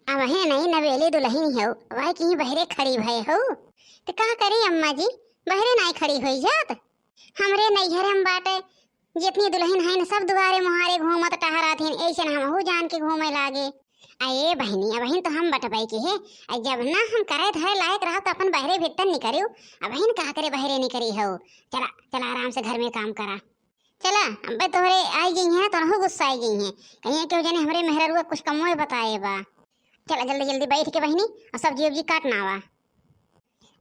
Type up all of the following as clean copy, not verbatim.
अब है नहीं नवेली दुल्हन हो वह कहीं बहरे खड़ी भय हो तो का करी अम्मा जी बहरे नहीं खड़ी हुई जात हमरे नैहरे में बाटे जितनी दुल्हन है न सब दुआरे मुहारे घूमत टहरात हैं ऐसे हमहू जान के घूमे लागे। अये बहनी अब तो हम बटबई की है जब ना हम करे धरे लायक रहो तो अपन बहरे भीतर नहीं करियो अब का करे बहरे नहीं करी हो। चला चला आराम से घर में काम करा चला अब तोहरे आई गई है तो गुस्सा आई गई है कहीं क्यों जाने हमारे मेहरुआ कुछ कमोए बताए बा। चला जल्दी जल्दी बैठ के बहनी और सब्जी वब्जी काटना वा।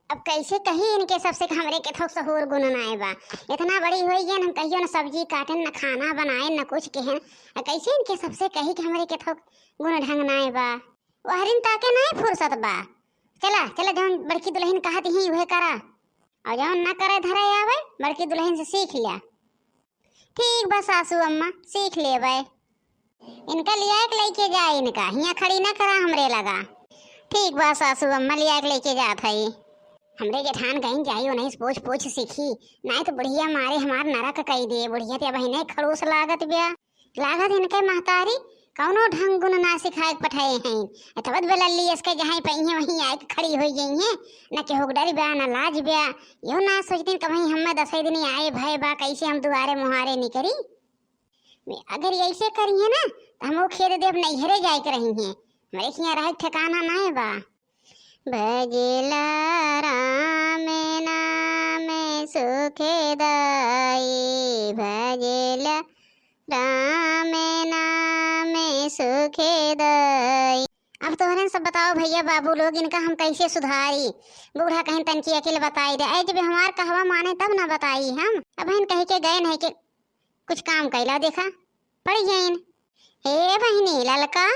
अब कैसे कही इनके सबसे हमरे के थोक सहूर गुण नाए बा इतना बड़ी हुई है हम कहियो न सब्जी काटे न खाना बनाए न कुछ कहे कैसे इनके सबसे कही कि हमरे के थोक गुण ढंग नाए बा वहरिन ताके नहीं फुर्सत बा। चला चला जौन बड़की दुल्हन कहती ही वह करा और जौन न करे धरे आवे बड़की दुल्हन से सीख लिया। ठीक बा सासू अम्मा सीख लेबै इनका लिया के लेके जाए इनका यहाँ खड़ी ना करा हमरे लगा। ठीक बा सासू अम्मा लिया के लेके जात है हमरे जेठान कहीं जाइयो नहीं पोछ पोछ सीखी नहीं तो बुढ़िया मारे हमार नरक कही दे बुढ़िया ते बहने खड़ूस लागत ब्या लागत इनके महतारी कौनो ढंग गुण ना सिखाए पठाए हैं तबत बेलल्ली इसके जहाँ पहिए वहीं आए खड़ी हो गई हैं न केहू डर ब्या न लाज ब्या यो ना सोचती कभी हम 10 दिन आए भय बा कैसे हम दुआरे मुहारे नहीं करी अगर ऐसे करी है ना तो हम खेत देव नैहरे जाए के रही हैं हमारे यहाँ रह ठिकाना ना है बा। भजला राम नाम सुखे दाई भजला राम नाम सुखे दाई। अब तोहरे सब बताओ भैया बाबू लोग इनका हम कैसे सुधारी बूढ़ा कहीं तनकी अकेले बताई दे जब हमार कहवा माने तब ना बताई हम अब इन कह के गए नहीं के कुछ काम कैला देखा पड़ जाइन। हे बहनी ललका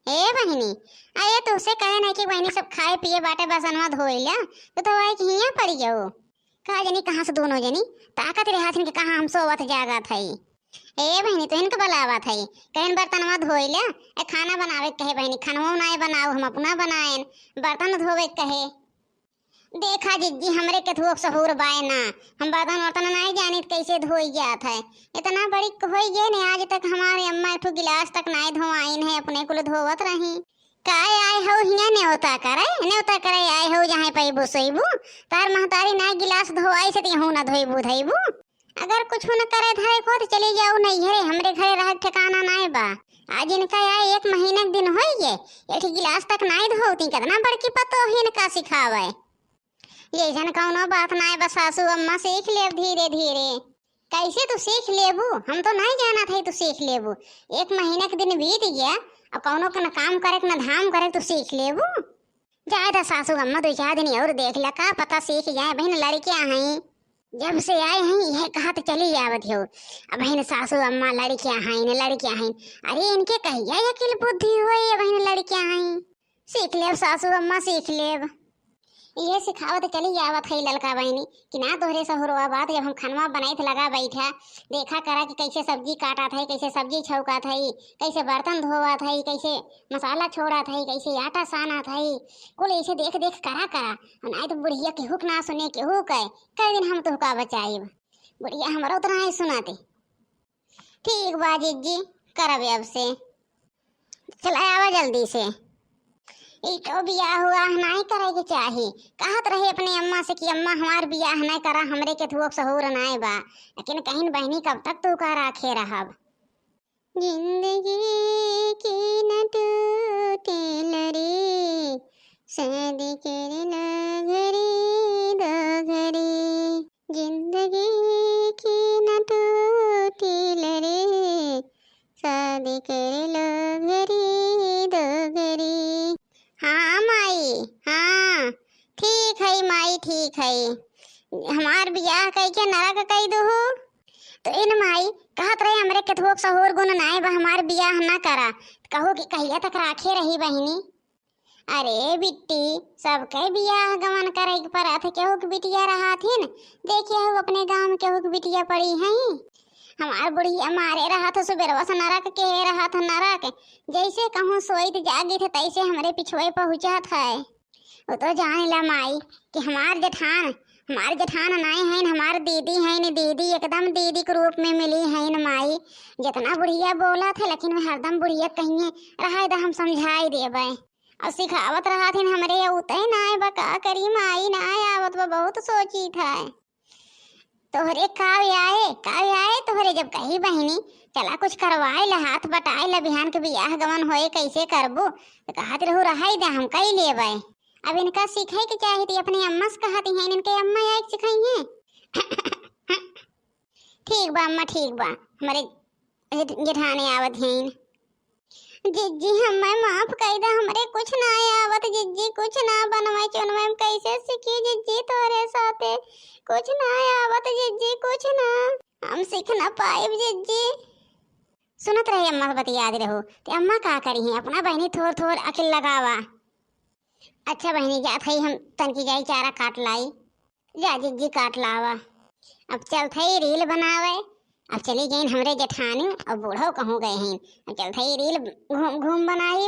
हे बहनी आये तो उसे कहे नहीं कि बहनी सब खाए पिए बाटे बसनवा धोए लिया तो आए कि यहाँ पड़ जाओ कहा जनी कहाँ से दोनों जनी ताकत रे हाथ के कहाँ हम सोवत जागा थई। ए बहनी तो इनके बलावा थई कहीं बर्तनवा धोए लिया खाना बनावे कहे बहनी खानवा ना बनाओ हम अपना बनाए बर्तन धोवे कहे देखा जिज्जी हमरे के धोक सहूर बाय ना हम बर्तन वर्तन नहीं जानी कैसे धोई जात है इतना बड़ी होई गए ने आज तक हमारे अम्मा एक गिलास तक नहीं धोआइन है अपने कुल धोवत रही काय आए हो हिया न्योता करे आए हो जहाँ पैबू सोईबू तार महतारी ना गिलास धोआई से हूँ ना धोईबू धोईबू अगर कुछ न करे धरे को तो चली जाओ नहीं घरे हमरे घरे रह ठिकाना नहीं बा। आज इनका आए 1 महीने के दिन हो गए एक गिलास तक नहीं धोती कितना बड़की पतो इनका सिखावे ये जन कौनो बात ना बस सासू अम्मा सीख ले धीरे धीरे कैसे तू सीख लेबू हम तो नहीं जाना था तू सीख लेबू 1 महीने के दिन बीत गया अब कौनो का न काम करे न धाम करे तू सीख लेबू जाए था सासू अम्मा 2-4 दिन और देख ला का पता सीख जाए बहन लड़कियां हैं जब से आए हैं यह कहा तो चली जावत हो अब बहन सासू अम्मा लड़कियां हैं अरे इनके कहिया अकिल बुद्धि हुई बहन लड़कियां हैं सीख लेब सासू अम्मा सीख लेब ये सिखावत चली जावत है ललका बहनी कि ना तोहरे सहुरवा बात जब हम खानवा बनाई थे लगा बैठा देखा करा कि कैसे सब्जी काटा था कैसे सब्जी छौका था कैसे बर्तन धोवा था कैसे मसाला छोड़ा था कैसे आटा साना था कुल ऐसे देख देख करा नहीं तो बुढ़िया के हुक ना सुने के हुक है कई दिन हम तो हुका बचाई बुढ़िया हमारा उतना ही सुनाते। ठीक बा जिज्जी करब अब से चला आवा जल्दी से तो बियाह हुआ नहीं करे के चाहिए कहत रहे अपने अम्मा से कि अम्मा हमार बियाह नहीं करा हमरे के थुक सहूर नहीं बा लेकिन कहीं बहनी कब तक तू का राखे रहब। जिंदगी की न टूटे लरी शादी करना घरी दो घरी जिंदगी की न टूटे लरी शादी कर लो घरी दो घरी। हाँ माई हाँ ठीक है माई ठीक है हमार बियाह कई के नरक कई दो तो इन माई कहत रहे हमरे के थोक सहूर गुण नाए बा हमार बियाह ना करा कहो कि कहिया तक राखे रही बहनी। अरे बिट्टी सबके बियाह गमन करे पर थे केहू की बिटिया रहा थी न देखिए हो अपने गांव में केहू की बिटिया पड़ी है हमार बुढ़िया मारे रहा था सुबह से नरक के रहा था नरक जैसे कहूँ सोई तो जागी थे तैसे हमारे पिछुए पहुँचा था वो तो जाने ला माई कि हमार जेठान नहीं है हमार दीदी है न दीदी एकदम दीदी के रूप में मिली है न माई जितना बुढ़िया बोला थे लेकिन मैं हरदम बुढ़िया कहिए रहा हम समझाई देवे और सिखावत रहा थी हमरे उतै ना आए बा का करी माई ना आवत बा बहुत सोची था तोहरे काव्य आए तोहरे जब कही बहिनी चला कुछ करवाए ला हाथ बटाए ला बिहान के बियाह गमन होए कैसे करबो तो कहत रहू रहाई दे हम कई लेबै अब इनका सीखे के चाहे थी अपनी अम्मा से कहती हैं इनके अम्मा आए सिखाई हैं ठीक बा अम्मा ठीक बा हमारे जेठाने आवत हैं जिज्जी हमें माफ कर दे हमरे कुछ ना आवत जिज्जी कुछ ना बनवाई चुनवाई कैसे सीखी जिज्जी तोरे साथे कुछ ना आवत जिज्जी कुछ ना हम सीख ना पाए जिज्जी सुनत रही अम्मा से बतियाद रहो ते अम्मा का करी है अपना बहनी थोड़ थोड़ अकिल लगावा अच्छा बहनी जात है हम तनकी जाई चारा काट लाई जा जिज्जी काट लावा अब चल थे रील बनावे अब चली गई हमरे जेठानी और बूढ़ो कहूँ गए हैं अब चल थे रील घूम घूम बनाई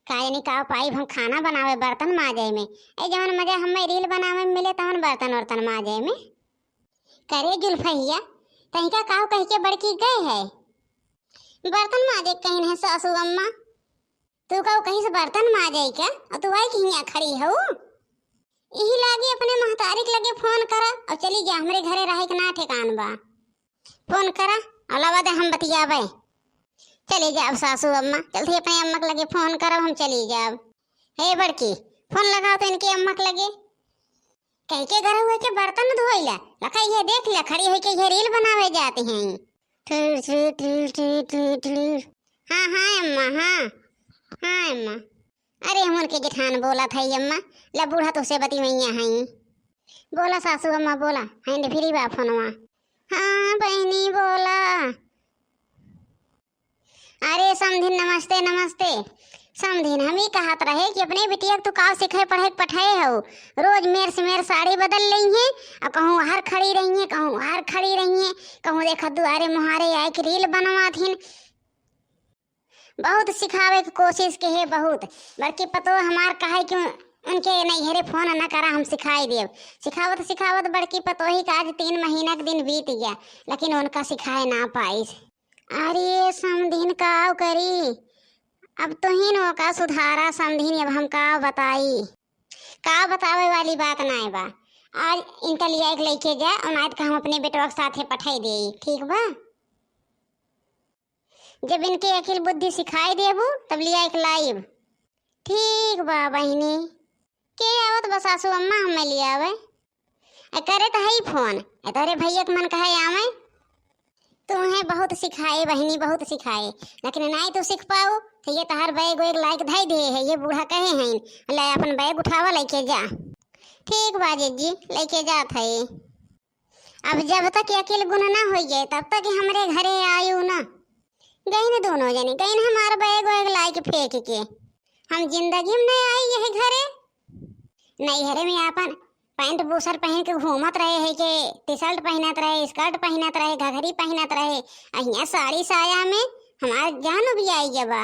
काहे नहीं का पाई हम खाना बनावे बर्तन माजे में ए जवन मजा हमें रील बनावे में मिले तवन बर्तन वर्तन माजे में करे जुल्फैया तनिका काव कह के बड़की गए है बर्तन माजे कहीं है सासू अम्मा तू काव कहीं से बर्तन माजे क्या और तू आई कहीं खड़ी हो यही लागे अपने महतारी के लगे फोन करा और चली जा हमरे घरे रहे के ना ठिकान बा फोन करा अलावा दे हम बतियावे चली जाब सासू अम्मा चलती अपने अम्मा के लगे फोन करा हम चली जाब हे बड़की फोन लगाओ तो इनके अम्मा के लगे कह के घर हुए के बर्तन धोइला लखा ये देख ले खड़ी होके ये रील बनावे जाती हैं हाँ हाँ अम्मा हाँ हाँ अम्मा अरे हम उनके जेठान बोला था अम्मा ला बूढ़ा तो से बती मैया हैं बोला सासू अम्मा बोला हैंड फ्री बा फोनवा हाँ बहनी बोला अरे समधिन नमस्ते नमस्ते समधिन हम ही कहत रहे कि अपने बिटिया तू काव सिखे पढ़े पठाए हो रोज मेर से मेर साड़ी बदल रही है और कहूँ हर खड़ी रही है कहूँ हर खड़ी रही है कहूँ देखा दुआरे मुहारे आए कि रील बनवा थीन बहुत सिखावे की कोशिश के है बहुत बल्कि पतो हमार कहे क्यों उनके नैहरे फोन न करा हम सिखाई देव सिखावत सिखावत बड़की पतोही का आज 3 महीना के दिन बीत गया लेकिन उनका सिखाए ना पाई अरे समधिन का करी अब तो ही नो का सुधारा समधिन अब हम का बताई का बतावे वाली बात ना बा आज इनका लिया एक लेके जा और नायत का हम अपने बेटवा के साथे पठाई दे ठीक बा जब इनके अकिल बुद्धि सिखाई देबू तब लिया एक लाइव ठीक बा बहनी के आवत बस सासू अम्मा हमें लिया आवे करे तो है फोन तोरे भैया के मन कहे आवे तुम्हें बहुत सिखाए बहनी बहुत सिखाए लेकिन नहीं तो सीख पाओ तो ये तहार बैग एक लाइक धाई दे है ये बूढ़ा कहे हैं ले अपन बैग उठावा लेके जा ठीक बा जी लेके जात है अब जब तक अकेले गुण ना हो जाए तब तक हमरे घरे आयु ना गई न दोनों जने गई न हमारा बैग वैग लाइक फेंक के हम जिंदगी में नहीं आई यही घरे नहीं घरे में अपन पैंट बूसर पहन के घूमत रहे है के टी शर्ट पहनत रहे स्कर्ट पहनत रहे घघरी पहनत रहे अहिया साड़ी साया में हमार जान भी आई जबा